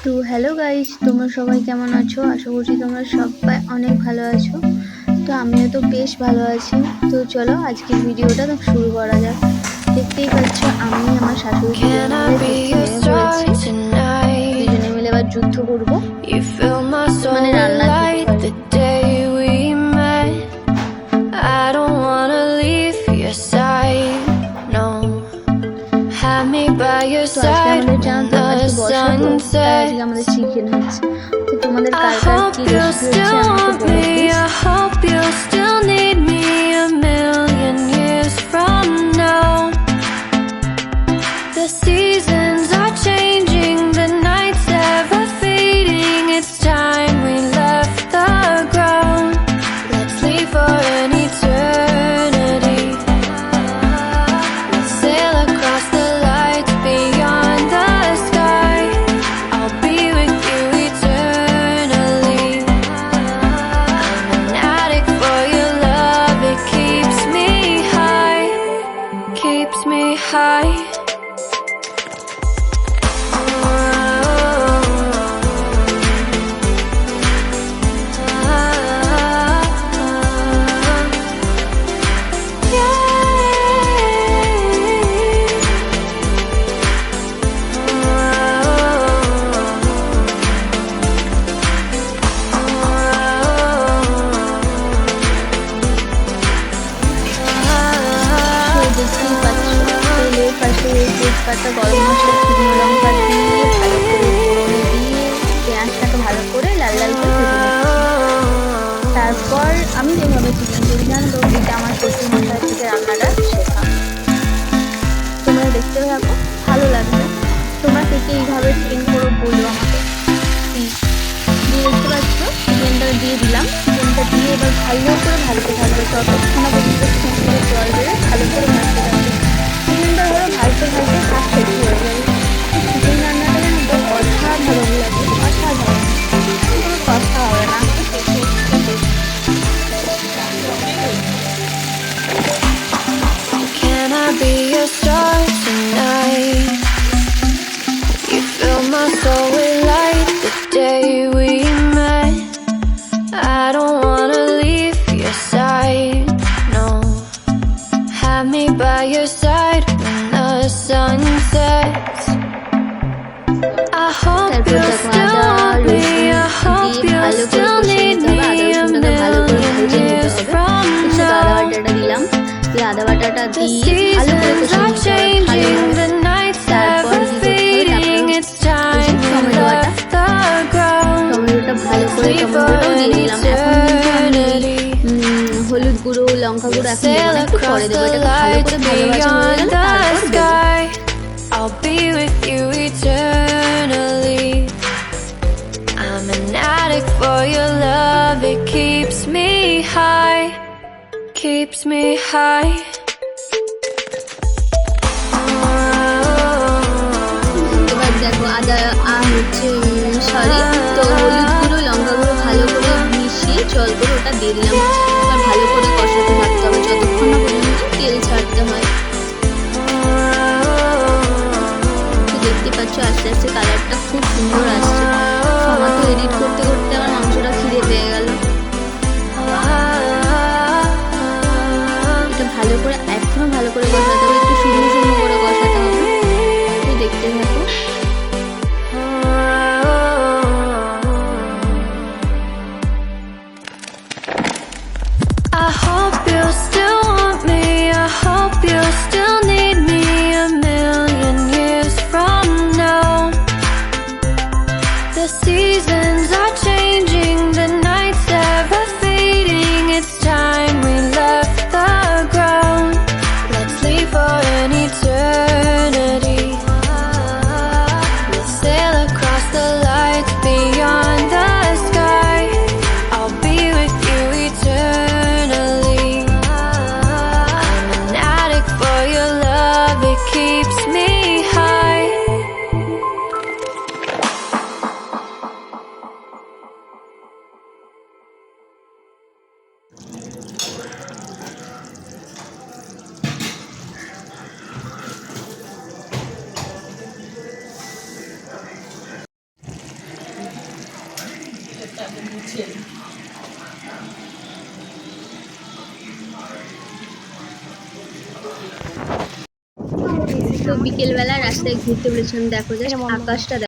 তো hello guys, তোমরা সবাই কেমন আছো? আশা করছি তোমরা সবাই অনেক ভালো আছো। তো আমিও তো বেশ ভালো আছি। তো চলো আজকের ভিডিওটা শুরু করা যাক। দেখতেই পাচ্ছ আমি আমার শাশুড়ি দুজনে মিলে এবার যুদ্ধ করবো, মানে রান্নার যুদ্ধ। তো আজকে আমাদের জানো তো আজকে বর্ষা, তো তাই আজকে আমাদের চিকেন হচ্ছে। তো তোমাদের কার কার কি রেসিপি হচ্ছে আমাকে বলো keeps me high. তেজপাতা, গরম মশলা, শুকনো লঙ্কা দিয়ে ভালো করে ফোড়নে দিয়ে পেঁয়াজটাকে ভালো করে লাল লাল করে ভেজে নিচ্ছি। তারপর আমি যেভাবে চিকেন করি জানো তো, এটা আমার শ্বশুর মশাই থেকে রান্নাটা শেখা। তোমরা দেখতে থাকো, ভালো লাগবে। তোমরা থেকে এইভাবে চিকেন করো বলবো আমাকে প্লিজ। দিয়ে দেখতে পাচ্ছ চিকেনটা দিয়ে দিলাম। চিকেনটা দিয়ে এবার ভালো করে ভাজতে থাকবে ততক্ষণ পর্যন্ত চিকেন জল দিয়ে ভালো করে ভাজতে থাকবে। চিকেনটা ধরো ভাজতে ভাজতে হাত সেদ্ধ হয়ে যাবে। চিকেন রান্নাটা যেন তো অসাধারণ লাগে, অসাধারণ, কোনো কথা হবে না। Can I be your star tonight? You fill my soul with light the day we met. I don't wanna leave your side, no. Have me by your side when the sun sets. I hope you still want me. I hope you still need me. A million years from now. আদা বাটাটা দিয়ে ভালো করে কষে নিতে হবে, ভালো তারপর টমেটোটা ভালো করে টমেটোটাও দিয়ে দিলাম। এখন হলুদ গুঁড়ো, লঙ্কা গুঁড়ো এখন দেবো না, একটু পরে দেবো। এটাকে ভালো করে ভালোবাসা হয়ে গেলে তারপর দেবো। I'll be with you eternally. I'm an addict for your love. It keeps me high. Keeps me high. এবার দেখো আদা হচ্ছে সরি তো হলুদ গুঁড়ো, লঙ্কা গুঁড়ো ভালো করে মিশিয়ে জল করে ওটা দিয়ে দিলাম। এবার ভালো করে কষাতে থাকতে হবে যতক্ষণ না পর্যন্ত তেল ছাড়তে হয়। দেখতে পাচ্ছ আস্তে আস্তে কালারটা খুব সুন্দর আসছে। আমার তো এডিট করতে করতে আমার মাংসটা খিদে পেয়ে গেল। এটা ভালো করে এখনো ভালো করে কষাতে হবে, একটু শুকনো শুকনো করে কষাতে হবে। তো দেখতে থাকো। I hope you still want me. I hope you still need me. A million years from now. The seasons are changing. তো বিকেলবেলা রাস্তায় ঘুরতে বলেছিলাম, দেখো জাস্ট আকাশটা